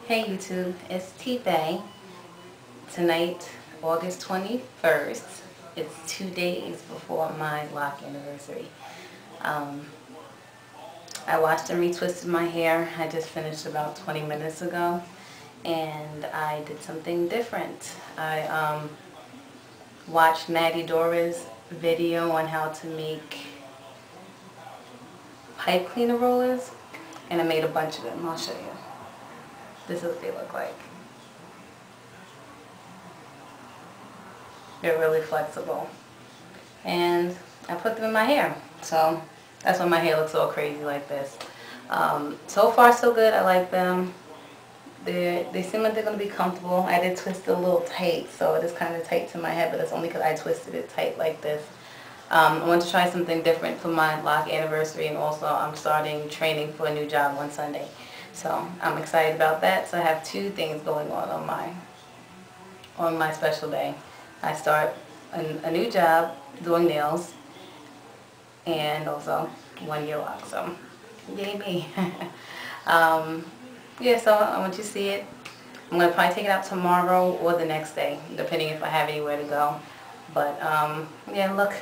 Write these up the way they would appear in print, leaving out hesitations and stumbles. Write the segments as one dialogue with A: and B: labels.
A: Hey YouTube, it's T-Bay. Tonight, August 21st, it's 2 days before my lock anniversary. Um, I washed and retwisted my hair. I just finished about 20 minutes ago, and I did something different. I watched Maddie Dora's video on how to make pipe cleaner rollers, and I made a bunch of them. I'll show you. This is what they look like. They're really flexible. And I put them in my hair. So that's why my hair looks all crazy like this. So far so good. I like them. They seem like they're going to be comfortable. I did twist it a little tight, so it is kind of tight to my head, but it's only because I twisted it tight like this. I want to try something different for my lock anniversary, and also I'm starting training for a new job on Sunday. So I'm excited about that. So I have two things going on my special day. I start a new job doing nails, and also 1 year lock, so yay me. Yeah, so I want you to see it. I'm going to probably take it out tomorrow or the next day, depending if I have anywhere to go. But yeah, look.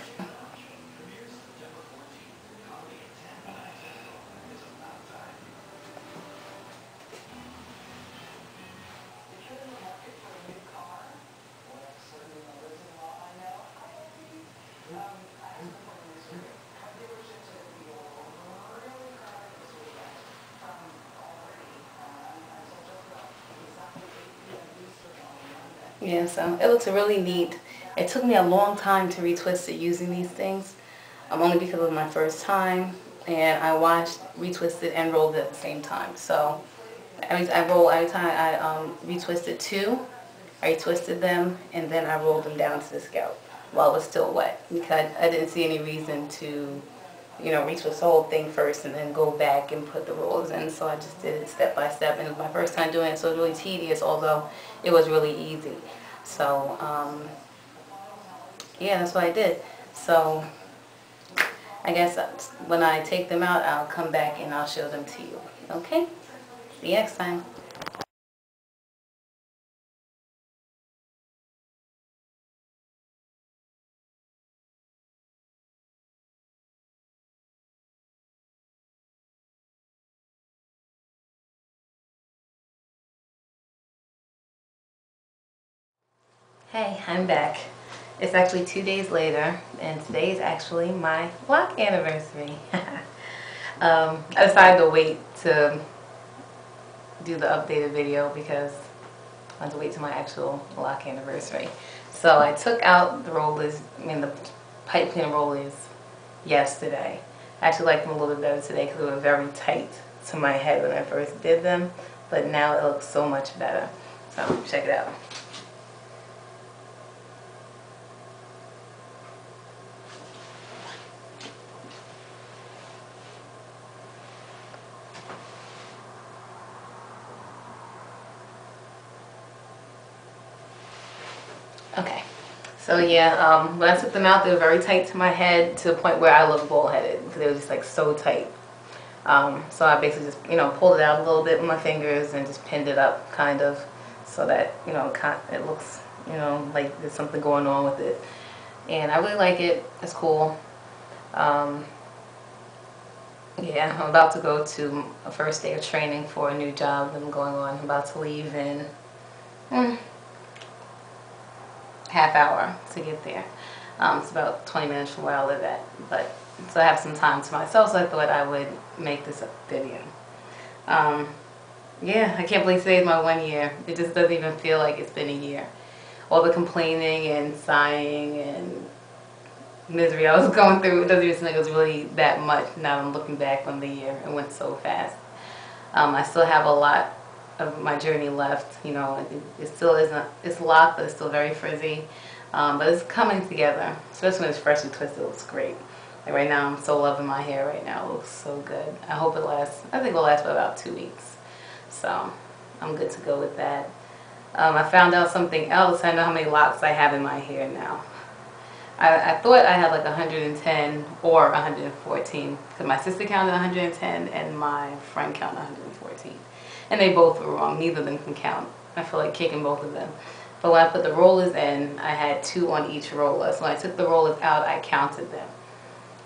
A: Yeah, so it looks really neat. It took me a long time to retwist it using these things, only because it was my first time, and I watched, retwisted, and rolled it at the same time. So every time I retwisted two, I retwisted them, and then I rolled them down to the scalp while it was still wet, because I didn't see any reason to, retwist the whole thing first and then go back and put the rollers in. So I just did it step by step, and it was my first time doing it, so it was really tedious, although it was really easy. So yeah, that's what I did. So I guess when I take them out, I'll come back and I'll show them to you. Okay? See you next time. Hey, I'm back. It's actually 2 days later, and today is actually my lock anniversary. I decided to wait to do the updated video because I wanted to wait till my actual lock anniversary. So I took out the rollers, the pipe cleaner rollers yesterday. I actually liked them a little bit better today because they were very tight to my head when I first did them, but now it looks so much better. So check it out. Okay, so yeah, when I took them out, they were very tight to my head to the point where I looked bald-headed because they were just like so tight. So I basically just, pulled it out a little bit with my fingers and just pinned it up kind of so that, it looks, like there's something going on with it. And I really like it. It's cool. Yeah, I'm about to go to a first day of training for a new job that I'm going on. I'm about to leave in half hour to get there. It's about 20 minutes from where I live at, but so I have some time to myself, so I thought I would make this video. Yeah, I can't believe today's my 1 year. It just doesn't even feel like it's been a year. All the complaining and sighing and misery I was going through, it doesn't even seem like it was really that much now I'm looking back on the year. It went so fast. I still have a lot of my journey left. It still isn't, it's locked, but it's still very frizzy. But it's coming together, especially when it's freshly twisted. It looks great. Like right now, I'm so loving my hair right now. It looks so good. I hope it lasts. I think it'll last for about 2 weeks. So I'm good to go with that. I found out something else. I know how many locks I have in my hair now. I thought I had like 110 or 114 because my sister counted 110 and my friend counted 114. And they both were wrong. Neither of them can count. I feel like kicking both of them. But when I put the rollers in, I had 2 on each roller. So when I took the rollers out, I counted them.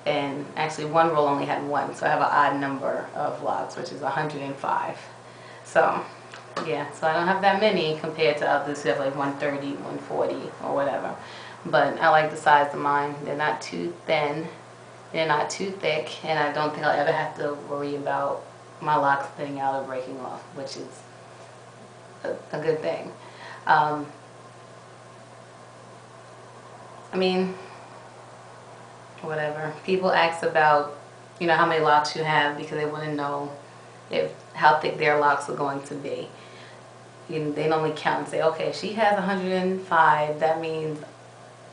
A: And actually one roll only had 1, so I have an odd number of locks, which is 105. So yeah, so I don't have that many compared to others who have like 130, 140 or whatever. But I like the size of mine. They're not too thin, they're not too thick, and I don't think I'll ever have to worry about my locks thinning out or breaking off, which is a good thing. I mean, whatever. People ask about, how many locks you have because they want to know how thick their locks are going to be. They normally count and say, okay, if she has 105, that means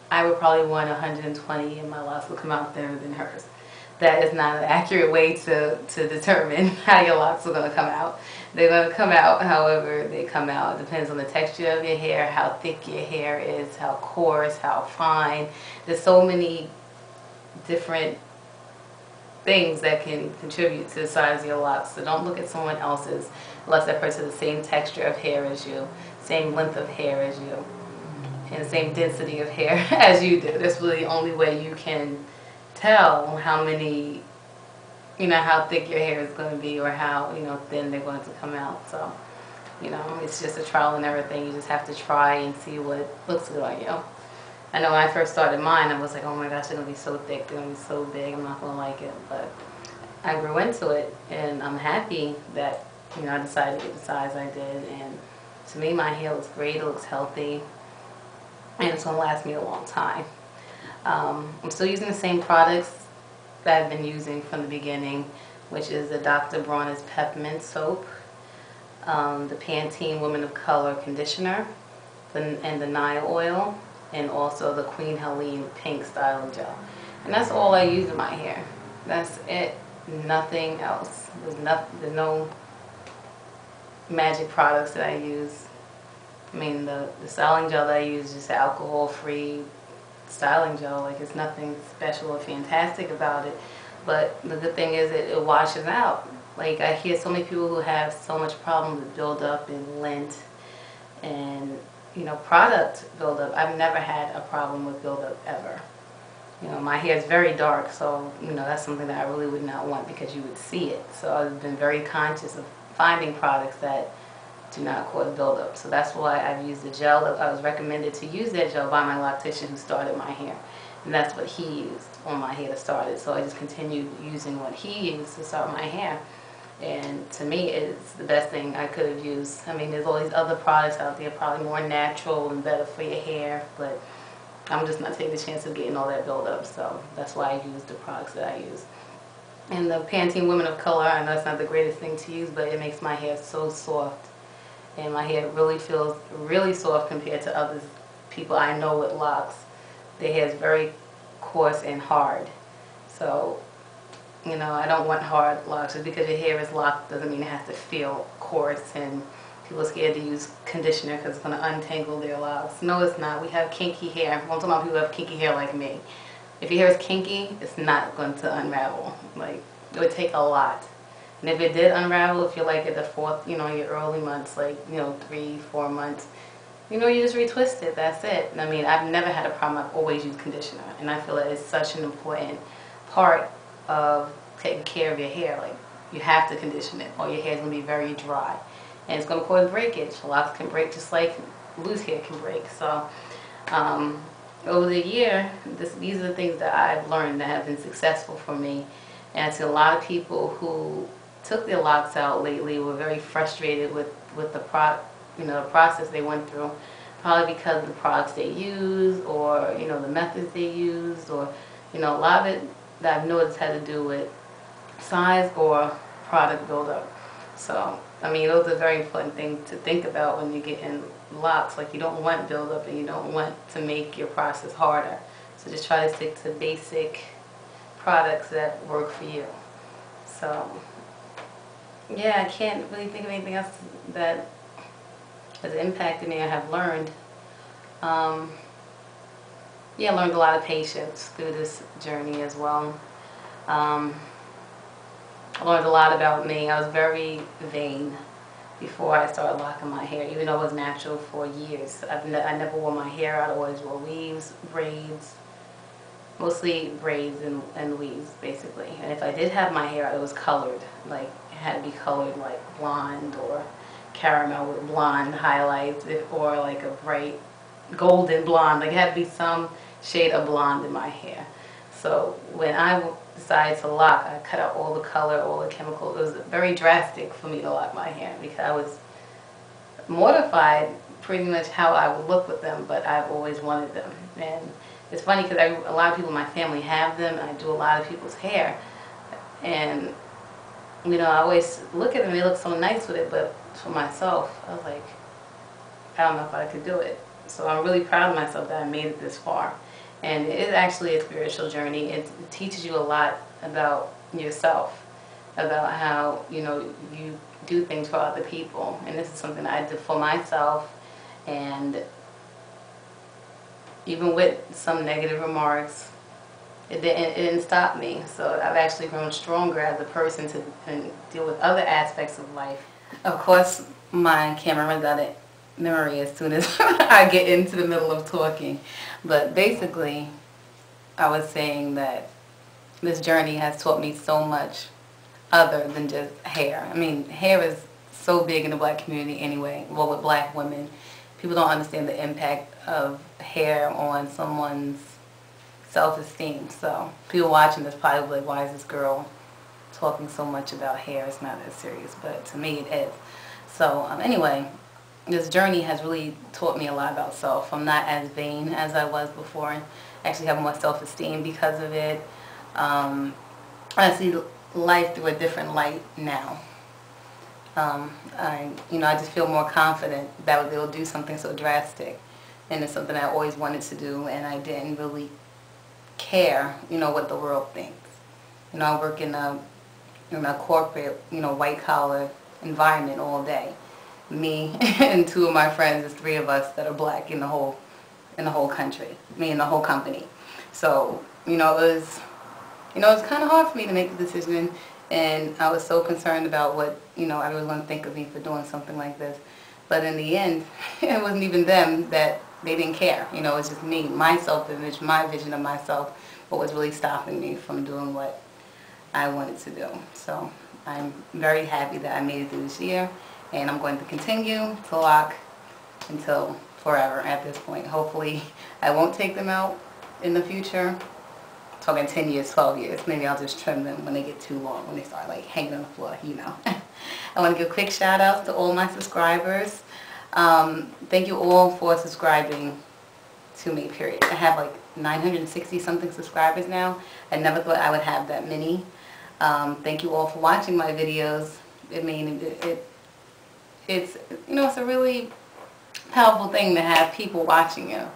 A: I would probably want 120 and my locks will come out thinner than hers. That is not an accurate way to determine how your locks are going to come out. They're going to come out however they come out. It depends on the texture of your hair, how thick your hair is, how coarse, how fine. There's so many different things that can contribute to the size of your locks. So don't look at someone else's unless that person has the same texture of hair as you, same length of hair as you, and the same density of hair as you do. That's really the only way you can tell how many, how thick your hair is going to be or how, thin they're going to come out. So, it's just a trial and error thing. You just have to try and see what looks good on you. I know when I first started mine, I was like, oh my gosh, they're going to be so thick, they're going to be so big, I'm not going to like it. But I grew into it, and I'm happy that, I decided to get the size I did. And to me, my hair looks great, it looks healthy, and it's going to last me a long time. I'm still using the same products that I've been using from the beginning, which is the Dr. Bronner's Peppermint Soap, the Pantene Women of Color Conditioner, and the Nile Oil, and also the Queen Helene Pink Styling Gel. And that's all I use in my hair. That's it. Nothing else. There's no magic products that I use. I mean, the styling gel that I use is just alcohol-free styling gel. Like, it's nothing special or fantastic about it. But the good thing is it washes out. Like, I hear so many people who have so much problem with buildup and lint and product buildup. I've never had a problem with buildup ever. My hair is very dark, so that's something that I really would not want because you would see it. So I've been very conscious of finding products that do not cause buildup. So that's why I've used the gel. I was recommended to use that gel by my loctician who started my hair, and that's what he used on my hair to start it. So I just continued using what he used to start my hair. And to me, it's the best thing I could have used. I mean, there's all these other products out there, probably more natural and better for your hair, but I'm just not taking the chance of getting all that buildup. So that's why I use the products that I use. And the Pantene Women of Color, I know it's not the greatest thing to use, but it makes my hair so soft. And my hair really feels really soft compared to other people I know with locks. Their hair is very coarse and hard. So I don't want hard locks. Just because your hair is locked doesn't mean it has to feel coarse, and people are scared to use conditioner because it's going to untangle their locks. No, it's not. We have kinky hair. I'm talking about people who have kinky hair like me. If your hair is kinky, it's not going to unravel. Like, it would take a lot. And if it did unravel, if you're like at the fourth, your early months, like, 3, 4 months, you just retwist it. That's it. I mean, I've never had a problem. I've always used conditioner. And I feel that it's such an important part of taking care of your hair. Like, you have to condition it or your hair's going to be very dry. And it's going to cause breakage. Locks can break just like loose hair can break. So, over the year, these are the things that I've learned that have been successful for me. And I see a lot of people who took their locks out lately were very frustrated with the process they went through, probably because of the products they use or the methods they used, or a lot of it that I've noticed had to do with size or product buildup. So I mean, those are very important things to think about when you get in locks. Like, you don't want buildup and you don't want to make your process harder. So just try to stick to basic products that work for you. So yeah, I can't really think of anything else that has impacted me. I have learned. Yeah, I learned a lot of patience through this journey as well. I learned a lot about me. I was very vain before I started locking my hair, even though it was natural for years. I never wore my hair out. I always wore weaves, braids, mostly braids and weaves, basically. And if I did have my hair out, it was colored. Like, it had to be colored like blonde or caramel with blonde highlights, or like a bright golden blonde. Like, it had to be some shade of blonde in my hair. So when I decided to lock, I cut out all the color, all the chemicals. It was very drastic for me to lock my hair because I was mortified pretty much how I would look with them, but I've always wanted them. And it's funny because a lot of people in my family have them, and I do a lot of people's hair. And, you know, I always look at them, they look so nice with it, but for myself, I was like, I don't know if I could do it. So I'm really proud of myself that I made it this far. And it is actually a spiritual journey. It teaches you a lot about yourself, about how, you know, you do things for other people. And this is something that I did for myself. And even with some negative remarks, it didn't stop me. So I've actually grown stronger as a person to deal with other aspects of life. Of course, my camera runs out of memory as soon as I get into the middle of talking. But basically, I was saying that this journey has taught me so much other than just hair. I mean, hair is so big in the black community anyway. Well, with black women, people don't understand the impact of hair on someone's self-esteem. So people watching this probably like, why is this girl talking so much about hair? It's not that serious, but to me it is. So anyway, this journey has really taught me a lot about self. I'm not as vain as I was before. I actually have more self-esteem because of it. I see life through a different light now. I just feel more confident that they'll do something so drastic, and it's something I always wanted to do, and I didn't really care, what the world thinks. I work in a corporate, white collar environment all day. Me and two of my friends, there's three of us that are black in the whole country. Me and the whole company. So, it was kind of hard for me to make the decision, and I was so concerned about what, everyone was going to think of me for doing something like this. But in the end, it wasn't even them that they didn't care. It was just me, my self-image, my vision of myself, what was really stopping me from doing what I wanted to do. So I'm very happy that I made it through this year, and I'm going to continue to lock until forever at this point. Hopefully I won't take them out in the future. Talking 10 years, 12 years. Maybe I'll just trim them when they get too long, when they start like hanging on the floor, I want to give quick shout outs to all my subscribers. Thank you all for subscribing to me, period. I have like 960 something subscribers now. I never thought I would have that many. Thank you all for watching my videos. It's a really powerful thing to have people watching you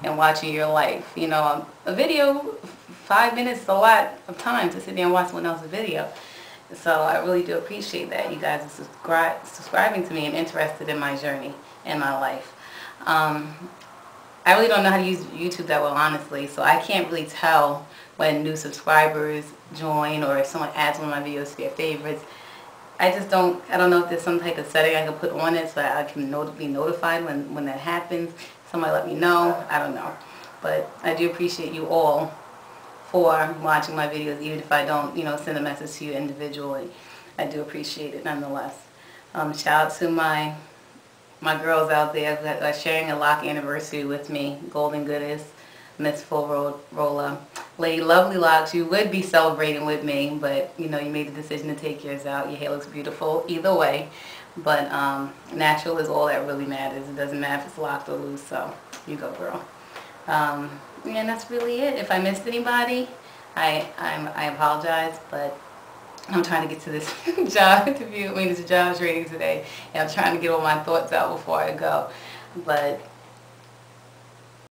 A: and watching your life. A video, 5 minutes is a lot of time to sit there and watch someone else's video. So I really do appreciate that you guys are subscribing to me and interested in my journey and my life. I really don't know how to use YouTube that well, honestly, so I can't really tell when new subscribers join or if someone adds one of my videos to their favorites. I don't know if there's some type of setting I can put on it so that I can be notified when that happens. Somebody let me know. I don't know. But I do appreciate you all for watching my videos, even if I don't, send a message to you individually. I do appreciate it nonetheless. Shout out to my girls out there that are sharing a lock anniversary with me. Golden Goodness, Miss Full Roller, Lady Lovely Locks. You would be celebrating with me, but you made the decision to take yours out. Your hair looks beautiful either way, but natural is all that really matters. It doesn't matter if it's locked or loose, so you go, girl. And that's really it. If I missed anybody, I apologize, but I'm trying to get to this job interview. This job training today, and I'm trying to get all my thoughts out before I go. But